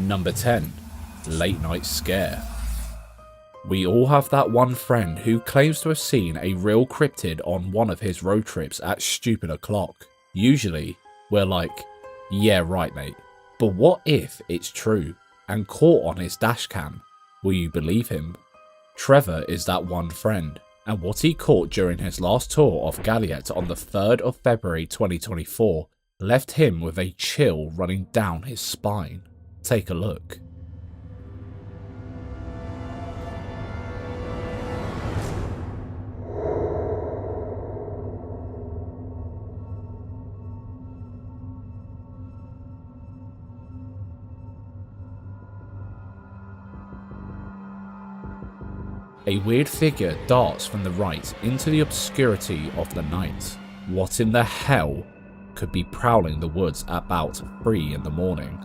Number 10. Late night scare. We all have that one friend who claims to have seen a real cryptid on one of his road trips at stupid o'clock. Usually, we're like, yeah right mate. But what if it's true and caught on his dash cam? Will you believe him? Trevor is that one friend, and what he caught during his last tour of Galiet on the 3rd of February 2024 left him with a chill running down his spine. Take a look. A weird figure darts from the right into the obscurity of the night. What in the hell could be prowling the woods at about 3 in the morning?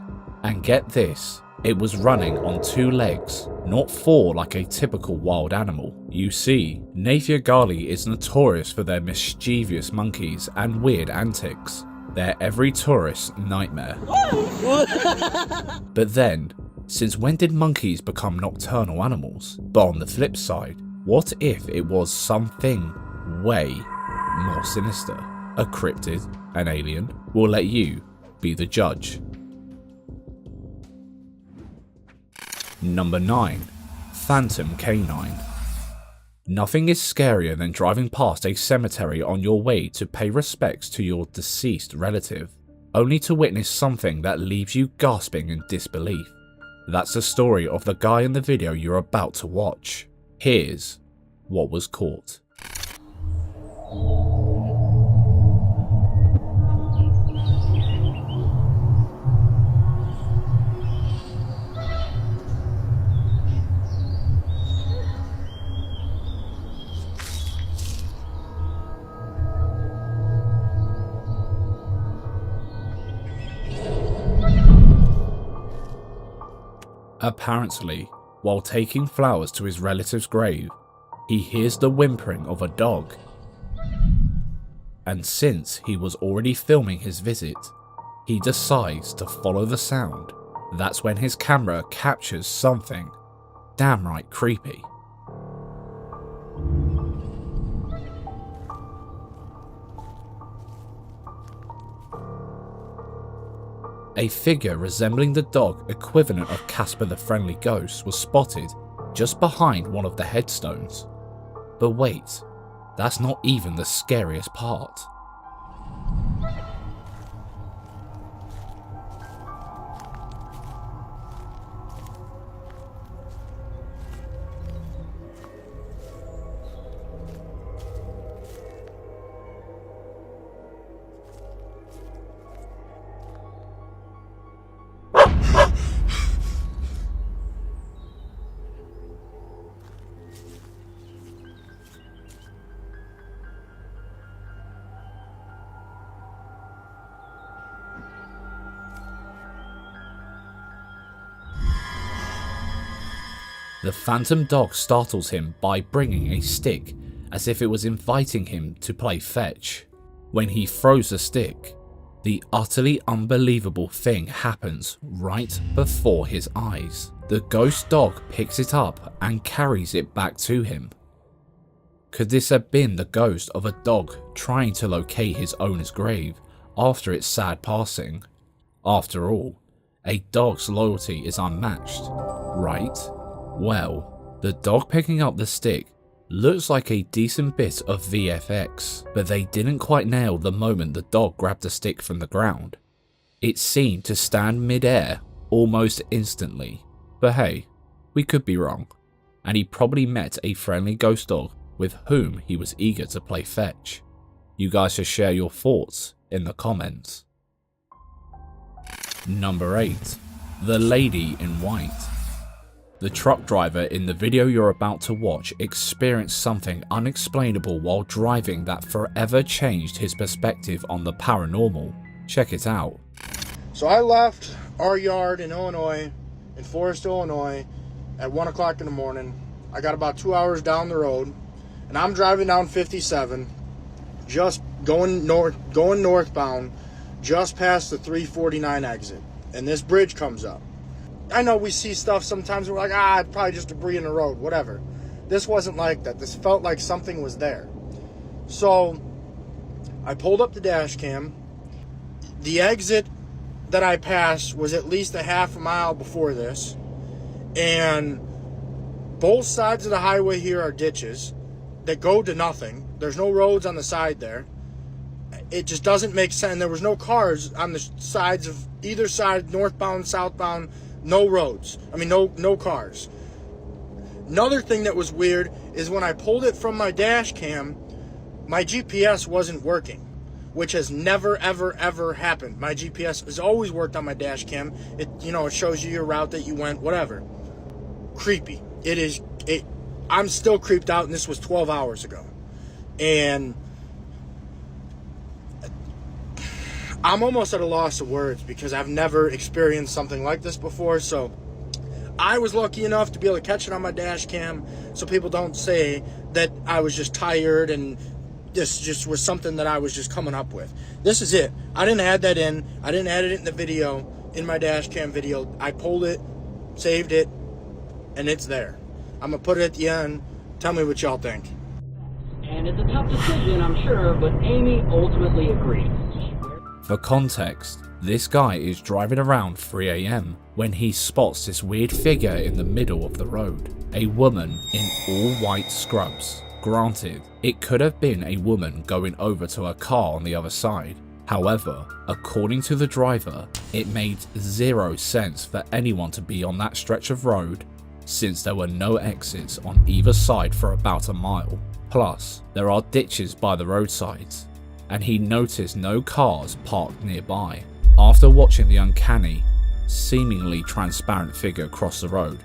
And get this, it was running on 2 legs, not 4 like a typical wild animal. You see, Nathia Gali is notorious for their mischievous monkeys and weird antics. They're every tourist's nightmare. But then, since when did monkeys become nocturnal animals? But on the flip side, what if it was something way more sinister? A cryptid, an alien? We'll let you be the judge. Number 9. Phantom Canine. Nothing is scarier than driving past a cemetery on your way to pay respects to your deceased relative, only to witness something that leaves you gasping in disbelief. That's the story of the guy in the video you're about to watch. Here's what was caught. Apparently, while taking flowers to his relative's grave, he hears the whimpering of a dog. And since he was already filming his visit, he decides to follow the sound. That's when his camera captures something damn right creepy. A figure resembling the dog equivalent of Casper the Friendly Ghost was spotted just behind one of the headstones. But wait, that's not even the scariest part. The phantom dog startles him by bringing a stick, as if it was inviting him to play fetch. When he throws the stick, the utterly unbelievable thing happens right before his eyes. The ghost dog picks it up and carries it back to him. Could this have been the ghost of a dog trying to locate his owner's grave after its sad passing? After all, a dog's loyalty is unmatched, right? Well, the dog picking up the stick looks like a decent bit of VFX, but they didn't quite nail the moment the dog grabbed the stick from the ground. It seemed to stand mid-air almost instantly, but hey, we could be wrong, and he probably met a friendly ghost dog with whom he was eager to play fetch. You guys should share your thoughts in the comments. Number 8. The Lady in White. The truck driver in the video you're about to watch experienced something unexplainable while driving that forever changed his perspective on the paranormal. Check it out. So I left our yard in Illinois, in Forest, Illinois, at 1 o'clock in the morning. I got about 2 hours down the road, and I'm driving down 57, just going northbound, just past the 349 exit. And this bridge comes up. I know we see stuff sometimes, we're like, it's probably just debris in the road, whatever. This wasn't like that. This felt like something was there. So I pulled up the dash cam. The exit that I passed was at least a half a mile before this. And both sides of the highway here are ditches that go to nothing. There's no roads on the side there. It just doesn't make sense. There was no cars on the sides of either side, northbound, southbound, no roads. I mean, no cars. Another thing that was weird is when I pulled it from my dash cam, my GPS wasn't working, which has never, ever, ever happened. My GPS has always worked on my dash cam. It shows you your route that you went, whatever. Creepy. I'm still creeped out, and this was 12 hours ago. And I'm almost at a loss of words because I've never experienced something like this before. So I was lucky enough to be able to catch it on my dash cam so people don't say that I was just tired and this just was something that I was just coming up with. This is it. I didn't add that in. I didn't add it in the video, in my dash cam video. I pulled it, saved it, and it's there. I'm going to put it at the end. Tell me what y'all think. And it's a tough decision, I'm sure, but Amy ultimately agrees. For context, this guy is driving around 3 AM when he spots this weird figure in the middle of the road. A woman in all white scrubs. Granted, it could have been a woman going over to her car on the other side. However, according to the driver, it made zero sense for anyone to be on that stretch of road since there were no exits on either side for about a mile. Plus, there are ditches by the roadsides, and he noticed no cars parked nearby. After watching the uncanny, seemingly transparent figure cross the road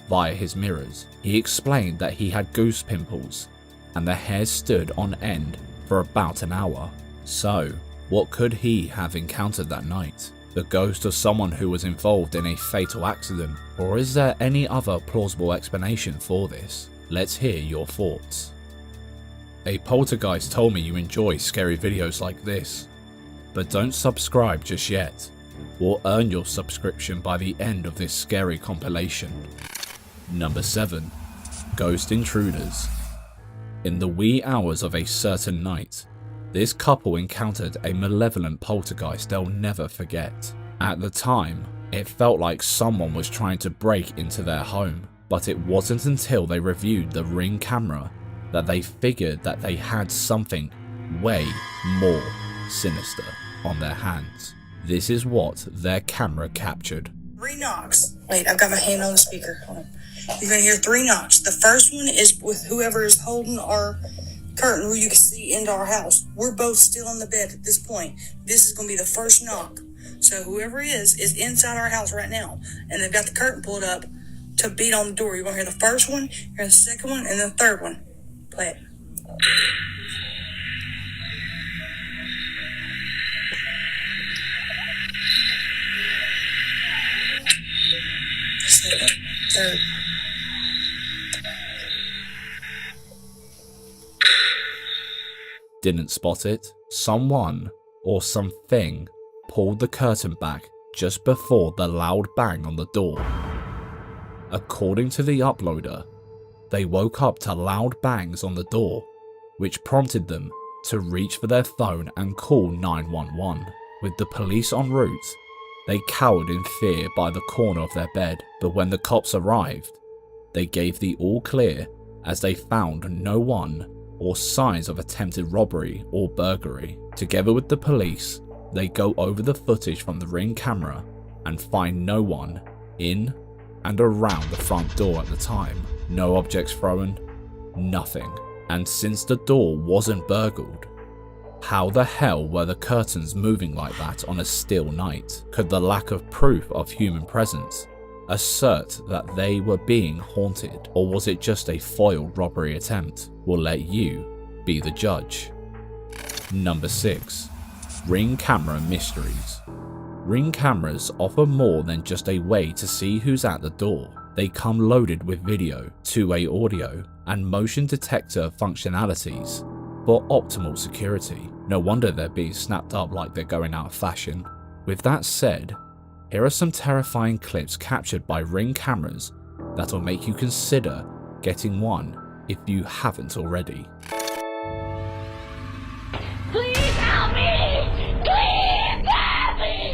via his mirrors, he explained that he had goose pimples and the hair stood on end for about an hour. So, what could he have encountered that night? The ghost of someone who was involved in a fatal accident? Or is there any other plausible explanation for this? Let's hear your thoughts. A poltergeist told me you enjoy scary videos like this, but don't subscribe just yet. We'll earn your subscription by the end of this scary compilation. Number 7. Ghost Intruders. In the wee hours of a certain night, this couple encountered a malevolent poltergeist they'll never forget. At the time, it felt like someone was trying to break into their home, but it wasn't until they reviewed the Ring camera that they figured that they had something way more sinister on their hands. This is what their camera captured. 3 knocks. Wait, I've got my hand on the speaker. Hold on. You're going to hear 3 knocks. The first one is with whoever is holding our curtain where you can see into our house. We're both still in the bed at this point. This is going to be the first knock. So whoever is inside our house right now. And they've got the curtain pulled up to beat on the door. You're going to hear the first one, hear the second one, and the third one. Play it. Second, third. Didn't spot it? Someone or something pulled the curtain back just before the loud bang on the door. According to the uploader, they woke up to loud bangs on the door, which prompted them to reach for their phone and call 911. With the police en route, they cowered in fear by the corner of their bed, but when the cops arrived, they gave the all clear as they found no one or signs of attempted robbery or burglary. Together with the police, they go over the footage from the Ring camera and find no one in and around the front door at the time. No objects thrown, nothing. And since the door wasn't burgled, how the hell were the curtains moving like that on a still night? Could the lack of proof of human presence assert that they were being haunted, or was it just a foiled robbery attempt? We'll let you be the judge. Number 6. Ring camera mysteries. Ring cameras offer more than just a way to see who's at the door. They come loaded with video, two-way audio, and motion detector functionalities for optimal security. No wonder they're being snapped up like they're going out of fashion. With that said, Here are some terrifying clips captured by Ring cameras that'll make you consider getting one if you haven't already. Please help me! Please help me!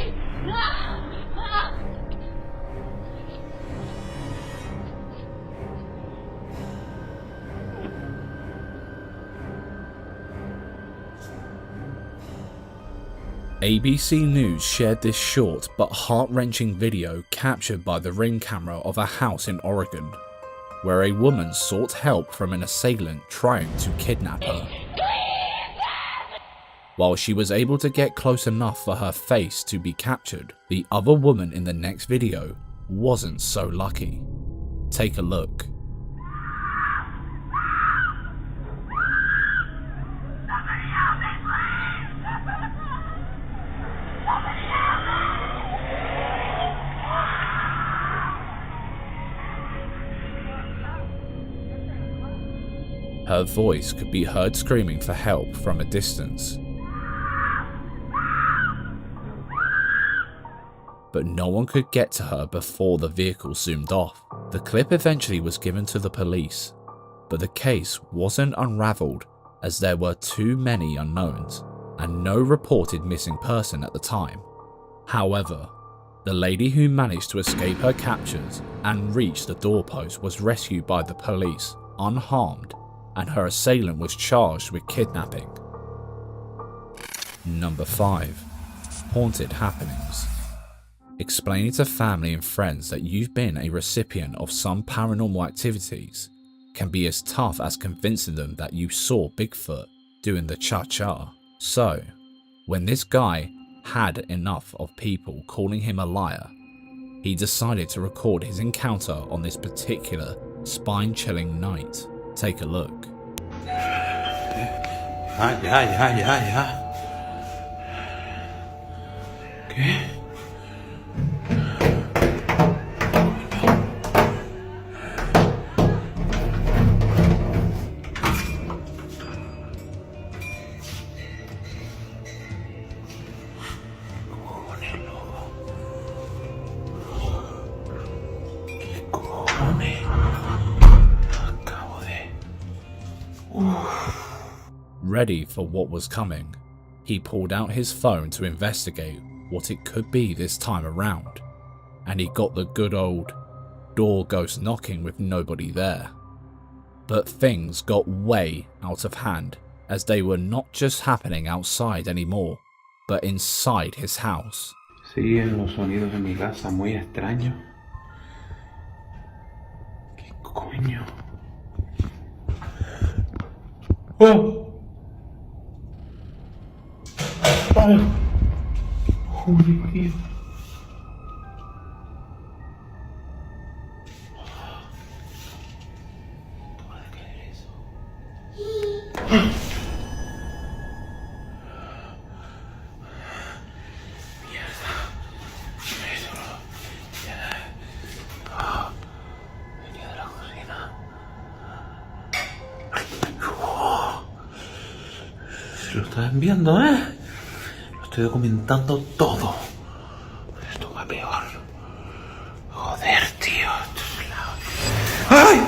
ABC News shared this short but heart-wrenching video captured by the Ring camera of a house in Oregon, where a woman sought help from an assailant trying to kidnap her. While she was able to get close enough for her face to be captured, the other woman in the next video wasn't so lucky. Take a look. Her voice could be heard screaming for help from a distance. But no one could get to her before the vehicle zoomed off. The clip eventually was given to the police, but the case wasn't unraveled as there were too many unknowns and no reported missing person at the time. However, the lady who managed to escape her captures and reach the doorpost was rescued by the police unharmed, and her assailant was charged with kidnapping. Number 5. Haunted happenings. Explaining to family and friends that you've been a recipient of some paranormal activities can be as tough as convincing them that you saw Bigfoot doing the cha-cha. So, when this guy had enough of people calling him a liar, he decided to record his encounter on this particular spine-chilling night. Take a look. Ya. ¿Qué? Ready for what was coming, he pulled out his phone to investigate what it could be this time around, and he got the good old door ghost knocking with nobody there. But things got way out of hand, as they were not just happening outside anymore, but inside his house. Siguen los sonidos en mi casa muy extraños. ¿Qué coño? ¡Oh! ¡Ay! ¡Joder, tío! Lo están viendo, Lo estoy documentando todo. Esto va peor. Joder, tío. Esto es la... ¡Ay!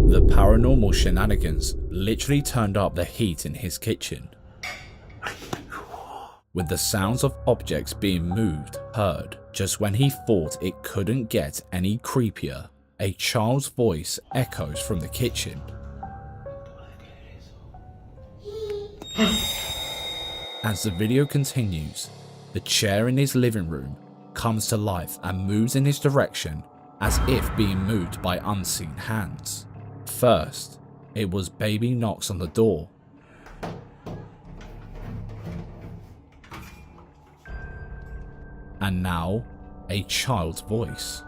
The paranormal shenanigans literally turned up the heat in his kitchen, with the sounds of objects being moved heard. Just when he thought it couldn't get any creepier, a child's voice echoes from the kitchen. As the video continues, the chair in his living room comes to life and moves in his direction as if being moved by unseen hands. First, it was baby knocks on the door. And now, a child's voice.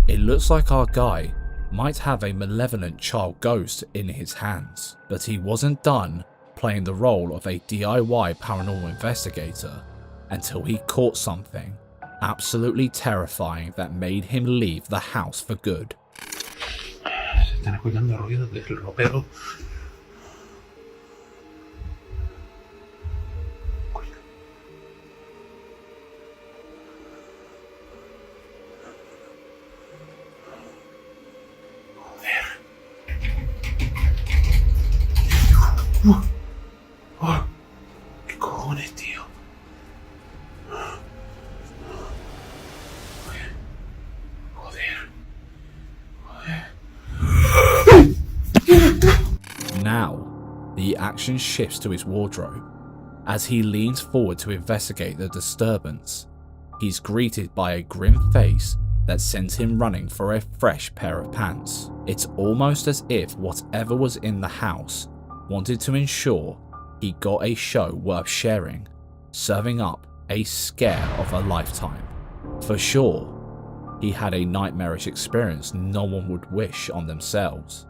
It looks like our guy might have a malevolent child ghost in his hands, but he wasn't done playing the role of a DIY paranormal investigator until he caught something absolutely terrifying that made him leave the house for good. Se están escuchando ruidos del ropero. Oh, ¿qué cojones, tío? Now, the action shifts to his wardrobe. As he leans forward to investigate the disturbance, he's greeted by a grim face that sends him running for a fresh pair of pants. It's almost as if whatever was in the house wanted to ensure he got a show worth sharing, serving up a scare of a lifetime. For sure, he had a nightmarish experience no one would wish on themselves.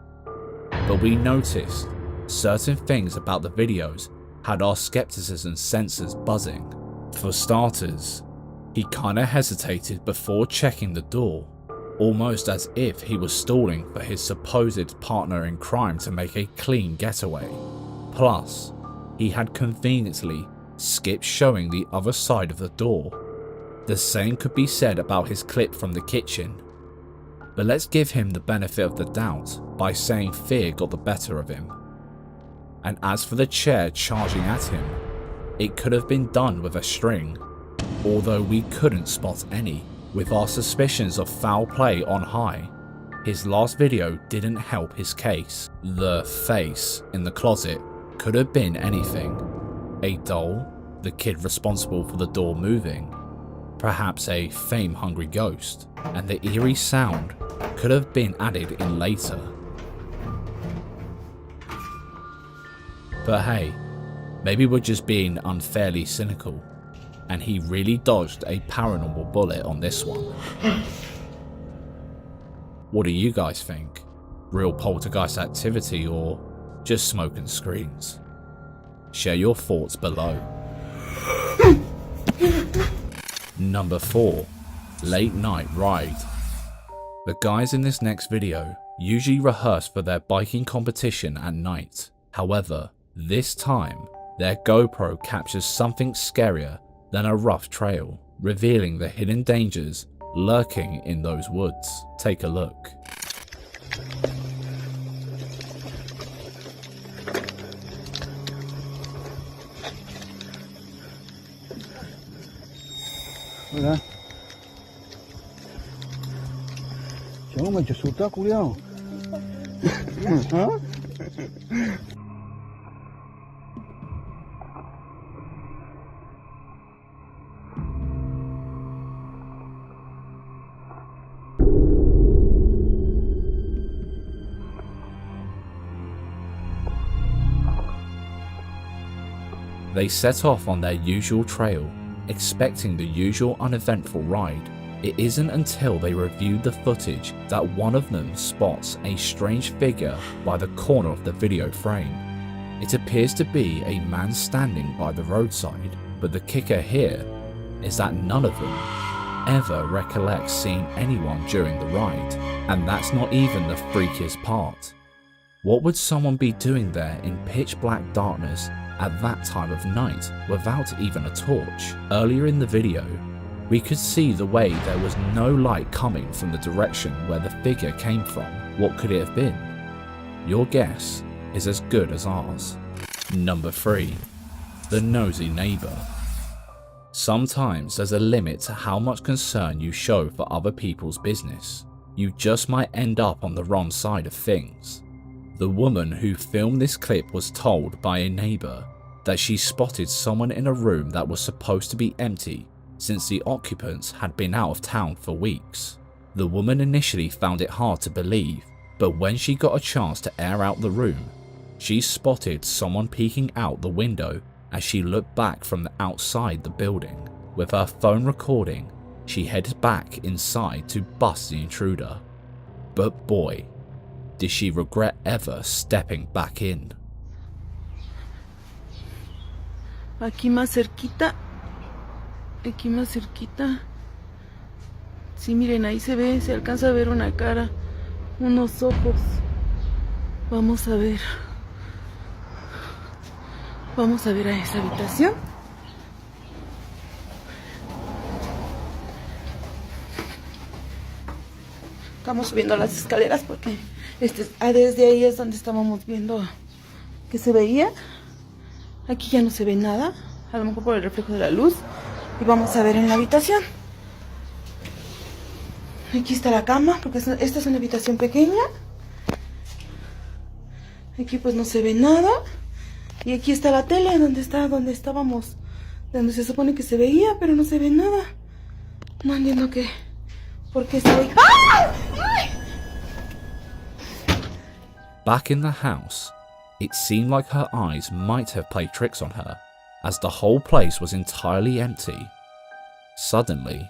But we noticed certain things about the videos had our skepticism sensors buzzing. For starters, he kinda hesitated before checking the door, almost as if he was stalling for his supposed partner in crime to make a clean getaway. Plus, he had conveniently skipped showing the other side of the door. The same could be said about his clip from the kitchen. But let's give him the benefit of the doubt by saying fear got the better of him. And as for the chair charging at him, it could have been done with a string, although we couldn't spot any. With our suspicions of foul play on high, his last video didn't help his case. The face in the closet could have been anything. A doll, the kid responsible for the door moving, perhaps a fame-hungry ghost, and the eerie sound could have been added in later. But hey, maybe we're just being unfairly cynical, and he really dodged a paranormal bullet on this one. What do you guys think? Real poltergeist activity or just smoke and screams? Share your thoughts below. Number 4. Late night ride. The guys in this next video usually rehearse for their biking competition at night. However, this time, their GoPro captures something scarier than a rough trail, revealing the hidden dangers lurking in those woods. Take a look. Hola. Yo me he hecho susto, culiao. ¿Ah? They set off on their usual trail, expecting the usual uneventful ride. It isn't until they reviewed the footage that one of them spots a strange figure by the corner of the video frame. It appears to be a man standing by the roadside, but the kicker here is that none of them ever recollect seeing anyone during the ride, and that's not even the freakiest part. What would someone be doing there in pitch black darkness at that time of night without even a torch? Earlier in the video, we could see the way there was no light coming from the direction where the figure came from. What could it have been? Your guess is as good as ours. Number 3. The nosy neighbor. Sometimes there's a limit to how much concern you show for other people's business. You just might end up on the wrong side of things. The woman who filmed this clip was told by a neighbor that she spotted someone in a room that was supposed to be empty since the occupants had been out of town for weeks. The woman initially found it hard to believe, but when she got a chance to air out the room, she spotted someone peeking out the window as she looked back from the outside the building. With her phone recording, she headed back inside to bust the intruder. But boy, did she regret ever stepping back in. Aquí más cerquita. Sí, miren, ahí se ve, se alcanza a ver una cara, unos ojos. Vamos a ver. Vamos a ver a esa habitación. Estamos subiendo las escaleras porque desde ahí es donde estábamos viendo que se veía. Aquí ya no se ve nada, a lo mejor por el reflejo de la luz. Y vamos a ver en la habitación. Aquí está la cama, porque esta es una habitación pequeña. Aquí pues no se ve nada. Y aquí está la tele, donde estábamos, donde se supone que se veía, pero no se ve nada. No entiendo por qué se ve. ¡Ah! ¡Ay! Back in the house, it seemed like her eyes might have played tricks on her, as the whole place was entirely empty. Suddenly,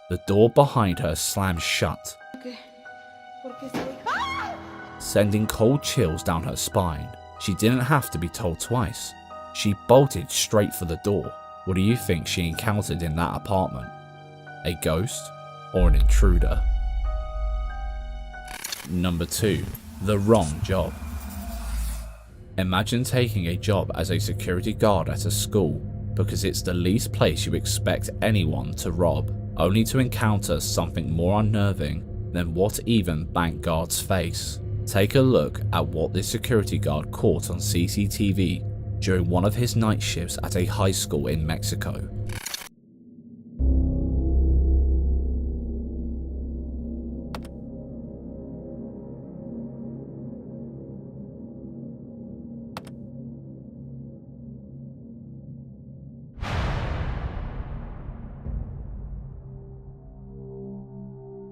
the door behind her slammed shut, sending cold chills down her spine. She didn't have to be told twice. She bolted straight for the door. What do you think she encountered in that apartment? A ghost or an intruder? Number 2. The wrong job. Imagine taking a job as a security guard at a school because it's the least place you expect anyone to rob, only to encounter something more unnerving than what even bank guards face. Take a look at what this security guard caught on CCTV during one of his night shifts at a high school in Mexico.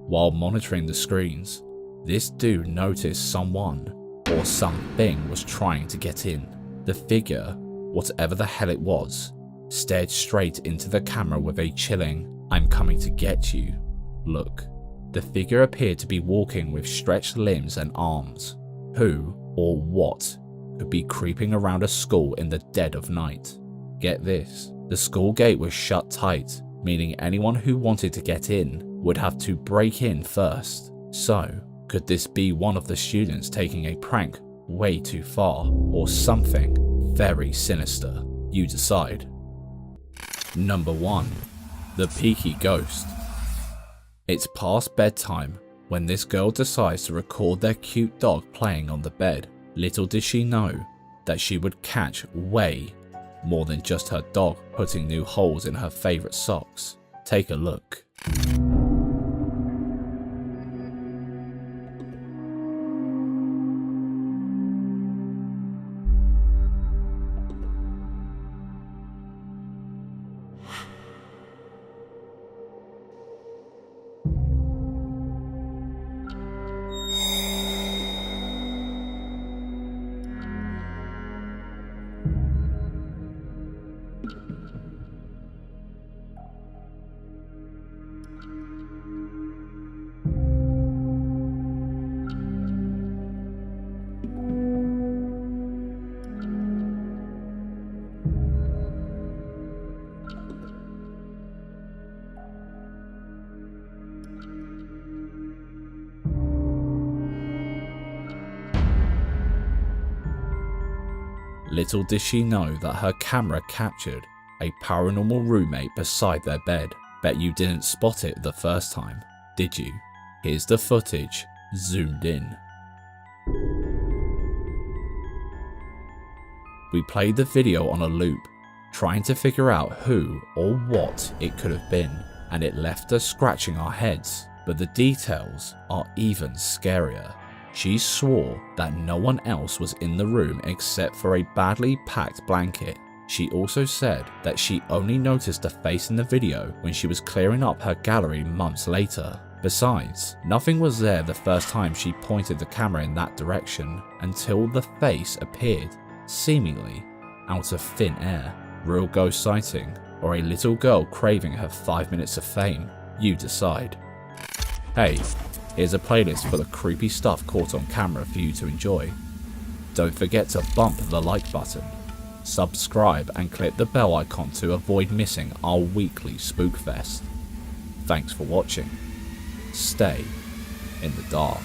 While monitoring the screens, this dude noticed someone or something was trying to get in. The figure, whatever the hell it was, stared straight into the camera with a chilling "I'm coming to get you" look. The figure appeared to be walking with stretched limbs and arms. Who or what could be creeping around a school in the dead of night? Get this, the school gate was shut tight, meaning anyone who wanted to get in would have to break in first. So, could this be one of the students taking a prank way too far, or something very sinister? You decide. Number 1. The Peaky Ghost. It's past bedtime when this girl decides to record their cute dog playing on the bed. Little did she know that she would catch way more than just her dog putting new holes in her favourite socks. Take a look. Little did she know that her camera captured a paranormal roommate beside their bed. Bet you didn't spot it the first time, did you? Here's the footage zoomed in. We played the video on a loop, trying to figure out who or what it could have been, and it left us scratching our heads, but the details are even scarier. She swore that no one else was in the room except for a badly packed blanket. She also said that she only noticed the face in the video when she was clearing up her gallery months later. Besides, nothing was there the first time she pointed the camera in that direction until the face appeared, seemingly out of thin air. Real ghost sighting, or a little girl craving her 5 minutes of fame? You decide. Hey, here's a playlist full of creepy stuff caught on camera for you to enjoy. Don't forget to bump the like button, subscribe and click the bell icon to avoid missing our weekly Spookfest. Thanks for watching. Stay in the dark.